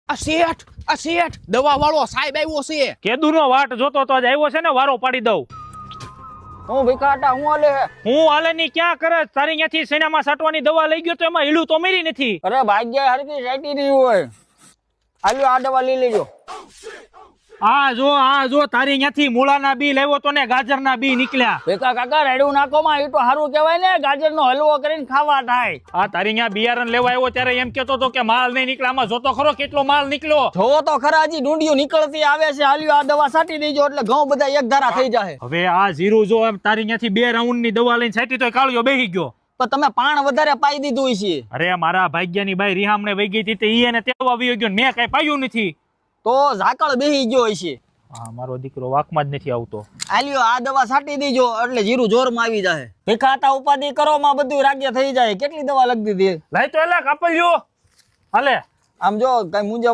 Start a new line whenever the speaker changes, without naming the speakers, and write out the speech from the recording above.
આ શેઠ દવા વાળો સાહેબ આવ્યો છે.
કેદુનો વાટ જોતો તો જ આવ્યો છે ને, વારો પાડી દઉં.
હું ભીખાટા હું હાલે
હું હાલે ની ક્યાં કરે? તારી અહીંયાથી સેનામાં સાટવાની દવા લઈ ગયો તો એમાં હીલું તો મેરી નથી.
અરે ભાગ્ય હરકી સાઈટી રહ્યું હોય. હાલ્યો આ દવા લઈ લેજો.
આ જો તારી અહીંયાથી મૂળાના બી લેવો તો ને ગાજરના બી નીકળ્યા.
ભેકા કાકા રેડું નાખોમાં એ તો સારું કહેવાય ને, ગાજરનો હલવો કરીને ખાવા થાય.
આ તારી અહીંયા બિયારણ લેવા આવ્યો ત્યારે એમ કેતો તો કે માલ નહીં નીકળે. આમાં જોતો ખરો કેટલો માલ નીકળ્યો.
જોવો તો ખરા, હજી ડુંડિયું નીકળતી આવે છે. હાલ્યો આ દવા છાંટી દેજો એટલે ઘઉં બધા એક ધારા થઈ જાય.
હવે આ જીરું જો એમ તારી અહીંયાથી 2 રાઉન્ડ ની દવા લઈને છાંટી તો કાળિયો બેહી ગયો.
તો તમે પાણ વધારે પાઈ દીધું છે.
અરે મારા ભાગ્યની બાઈ રિહામણે વહી ગઈ હતી તે ઈ એને તેવ આવી ગયો ને મેં કઈ પાયું નથી.
તો ઝાકળ બેહી ગયો છે.
હા, મારો દીકરો વાકમાં જ નથી આવતો.
હાલ્યો આ દવા છાંટી દેજો એટલે જીરું જોરમાં આવી જાય. ભીખાતા ઉપાધિ કરો માં બધું રાગ્ય થઈ જાય. કેટલી દવા લખી દીધી?
લાય તો એલા કાપલ્યો હાલે.
આમ જો કઈ મુંજા